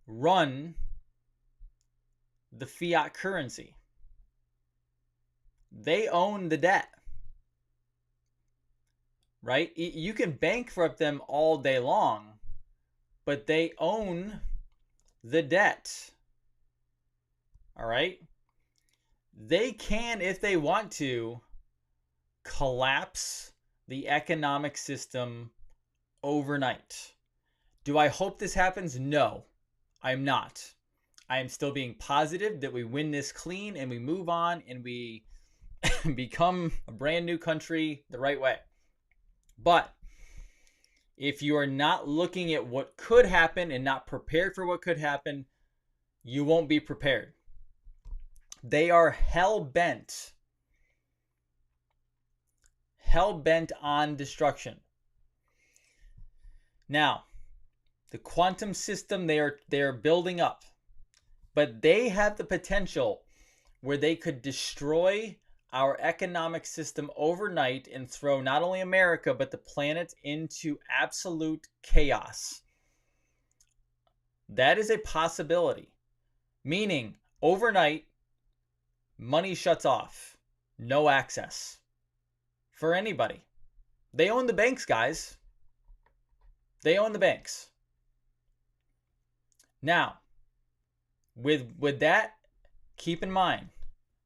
Speaker 1: run the fiat currency. They own the debt. Right? You can bankrupt them all day long, but they own the debt. All right? They can, if they want to, collapse the economic system overnight. Do I hope this happens? No, I'm not. I am still being positive that we win this clean and we move on and we become a brand new country the right way. But if you are not looking at what could happen and not prepared for what could happen, you won't be prepared. They are hell-bent on destruction. Now, the quantum system they are building up, but they have the potential where they could destroy our economic system overnight and throw not only America but the planet into absolute chaos. That is a possibility. Meaning, overnight, money shuts off. No access for anybody. They own the banks, guys. They own the banks. Now, with that, keep in mind,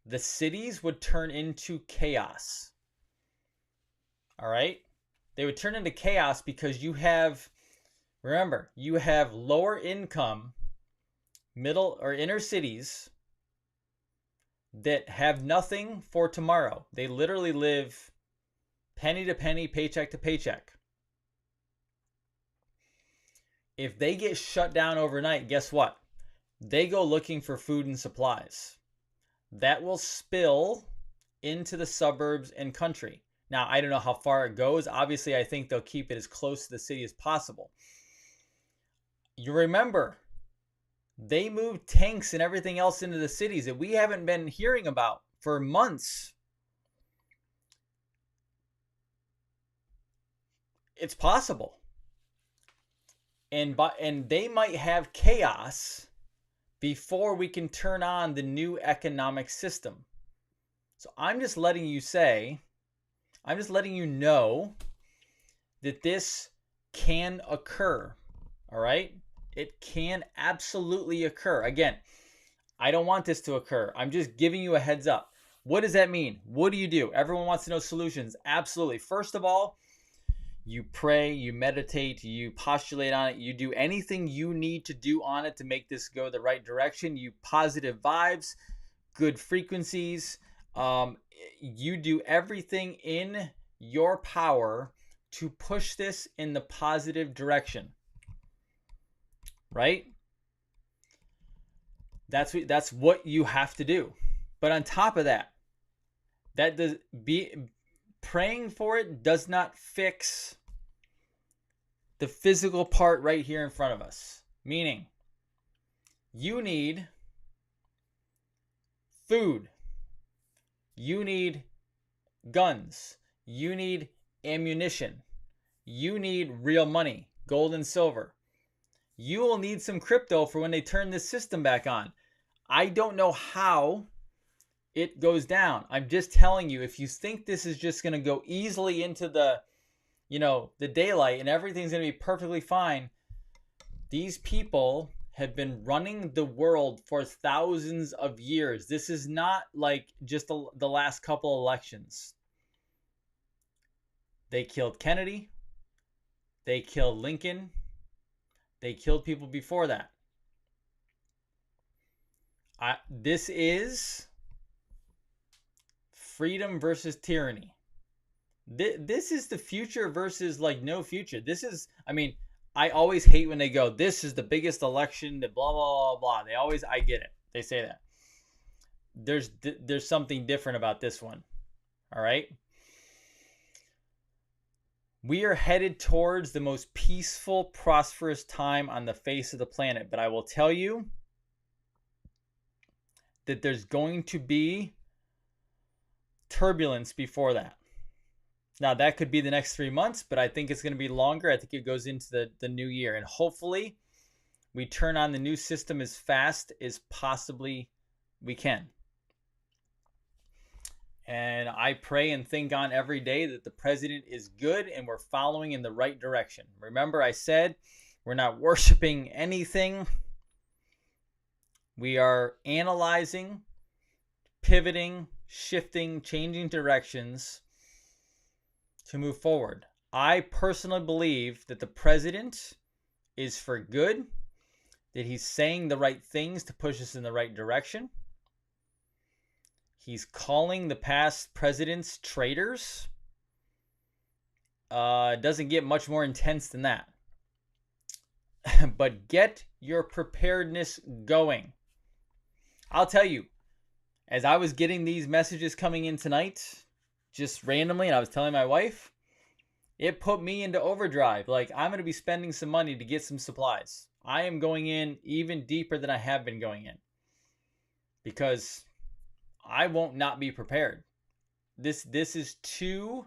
Speaker 1: the cities would turn into chaos. All right? They would turn into chaos because you have lower income, middle or inner cities that have nothing for tomorrow. They literally live penny to penny, paycheck to paycheck. If they get shut down overnight, guess what? They go looking for food and supplies. That will spill into the suburbs and country. Now, I don't know how far it goes. Obviously, I think they'll keep it as close to the city as possible. You remember, they moved tanks and everything else into the cities that we haven't been hearing about for months. It's possible. And they might have chaos before we can turn on the new economic system. So I'm just letting you know that this can occur. All right? It can absolutely occur. Again, I don't want this to occur. I'm just giving you a heads up. What does that mean? What do you do? Everyone wants to know solutions. Absolutely. First of all, you pray, you meditate, you postulate on it, you do anything you need to do on it to make this go the right direction. You positive vibes, good frequencies. You do everything in your power to push this in the positive direction. Right? That's what you have to do. But on top of that, praying for it does not fix the physical part right here in front of us. Meaning, you need food. You need guns. You need ammunition. You need real money, gold and silver. You will need some crypto for when they turn this system back on. I don't know how it goes down. I'm just telling you, if you think this is just going to go easily into the daylight and everything's going to be perfectly fine, these people have been running the world for thousands of years. This is not like just the last couple elections. They killed Kennedy. They killed Lincoln. They killed people before that. This is freedom versus tyranny. This is the future versus like no future. I always hate when they go, this is the biggest election, the blah, blah, blah, blah. I get it. They say that. There's something different about this one. All right? We are headed towards the most peaceful, prosperous time on the face of the planet. But I will tell you that there's going to be turbulence before that. Now, that could be the next 3 months, but I think it's going to be longer. I think it goes into the new year. And hopefully, we turn on the new system as fast as possibly we can. And I pray and think on every day that the president is good and we're following in the right direction. Remember, I said we're not worshiping anything. We are analyzing, pivoting, shifting, changing directions to move forward. I personally believe that the president is for good, that he's saying the right things to push us in the right direction. He's calling the past presidents traitors. Doesn't get much more intense than that. But get your preparedness going. I'll tell you, as I was getting these messages coming in tonight, just randomly, and I was telling my wife, it put me into overdrive. Like, I'm going to be spending some money to get some supplies. I am going in even deeper than I have been going in, because I won't not be prepared. This is too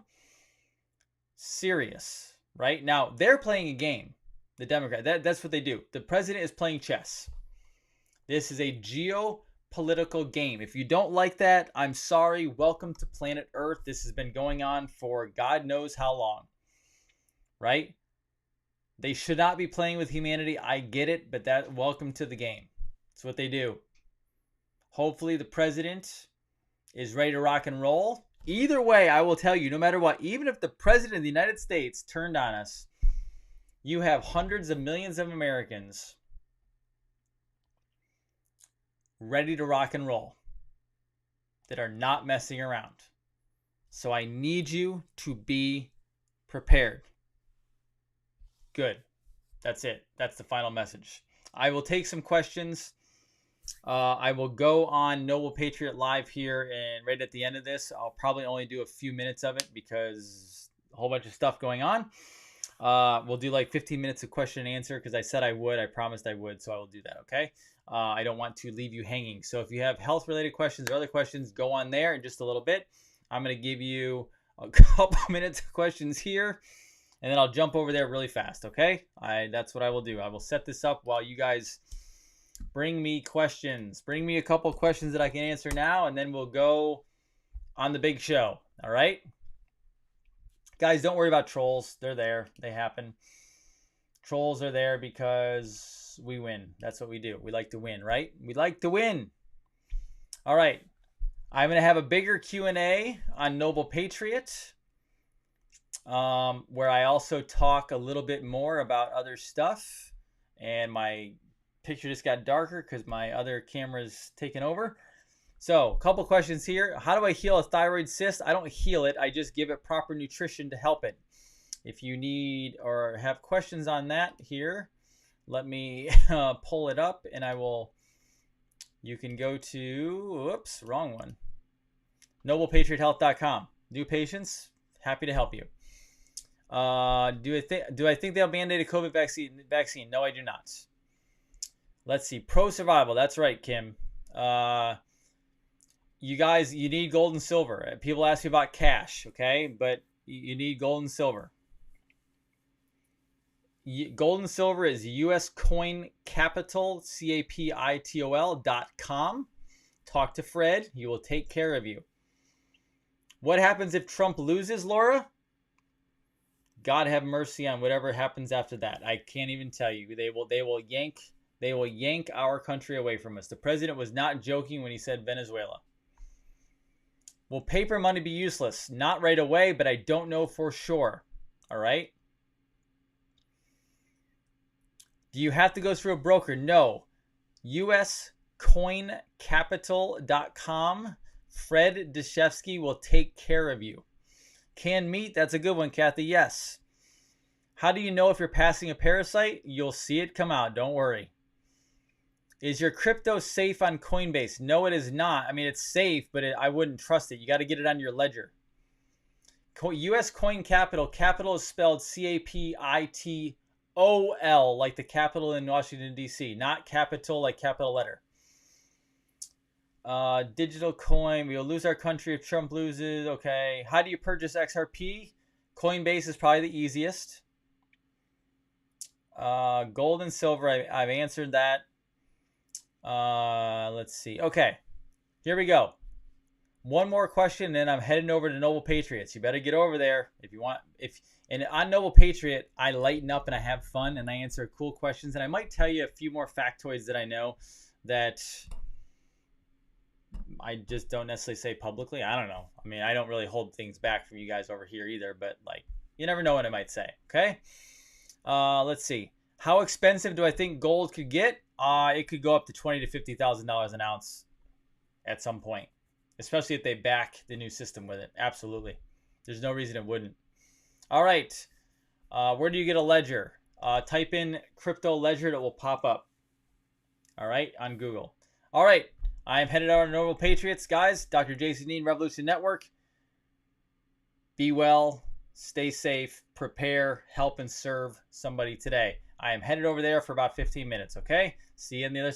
Speaker 1: serious, right? Now, they're playing a game, the Democrat. That's what they do. The president is playing chess. This is a geopolitical game. If you don't like that, I'm sorry. Welcome to planet Earth. This has been going on for God knows how long, right? They should not be playing with humanity. I get it, but welcome to the game. It's what they do. Hopefully the president is ready to rock and roll. Either way, I will tell you, no matter what, even if the president of the United States turned on us, you have hundreds of millions of Americans ready to rock and roll that are not messing around. So I need you to be prepared. Good. That's it. That's the final message. I will take some questions. I will go on Noble Patriot Live here, and right at the end of this, I'll probably only do a few minutes of it because a whole bunch of stuff going on. We'll do like 15 minutes of question and answer because I said I would. I promised I would, so I will do that, okay? I don't want to leave you hanging. So if you have health-related questions or other questions, go on there in just a little bit. I'm going to give you a couple minutes of questions here, and then I'll jump over there really fast, okay? That's what I will do. I will set this up while you guys bring me questions. Bring me a couple questions that I can answer now, and then we'll go on the big show, all right? Guys, don't worry about trolls. They're there. They happen. Trolls are there because we win. That's what we do. We like to win, right? We like to win. All right. I'm going to have a bigger Q&A on Noble Patriot, where I also talk a little bit more about other stuff. And my picture just got darker because my other camera's taken over. So, a couple questions here. How do I heal a thyroid cyst? I don't heal it. I just give it proper nutrition to help it. If you need or have questions on that here, let me pull it up and I will. You can go to, oops, wrong one. NoblePatriotHealth.com. New patients, happy to help you. Do I think they'll mandate a COVID vaccine? No, I do not. Let's see. Pro survival. That's right, Kim. You guys, you need gold and silver. People ask me about cash, okay? But you need gold and silver. Gold and silver is US Coin Capital, CAPITOL.com. Talk to Fred. He will take care of you. What happens if Trump loses, Laura? God have mercy on whatever happens after that. I can't even tell you. They will yank our country away from us. The president was not joking when he said Venezuela. Will paper money be useless? Not right away, but I don't know for sure. All right? Do you have to go through a broker? No. USCoinCapital.com. Fred Deshevsky will take care of you. Canned meat? That's a good one, Kathy. Yes. How do you know if you're passing a parasite? You'll see it come out. Don't worry. Is your crypto safe on Coinbase? No, it is not. I mean, it's safe, but I wouldn't trust it. You got to get it on your ledger. US Coin Capital. Capital is spelled CAPITOL, like the capital in Washington, D.C. Not capital like capital letter. Digital coin. We will lose our country if Trump loses. Okay. How do you purchase XRP? Coinbase is probably the easiest. Gold and silver. I've answered that. Let's see. Okay, here we go. One more question, and then I'm heading over to Noble Patriots. You better get over there if you want. And on Noble Patriot, I lighten up and I have fun and I answer cool questions. And I might tell you a few more factoids that I know that I just don't necessarily say publicly. I don't know. I mean, I don't really hold things back from you guys over here either. But like, you never know what I might say. Okay. Let's see. How expensive do I think gold could get? It could go up to $20,000 to $50,000 an ounce at some point, especially if they back the new system with it. Absolutely. There's no reason it wouldn't. All right. Where do you get a ledger? Type in crypto ledger. It will pop up. All right, on Google. All right. I am headed out to Normal Patriots, guys. Dr. Jason Dean, Revolution Network. Be well, stay safe, prepare, help, and serve somebody today. I am headed over there for about 15 minutes, okay? See you in the other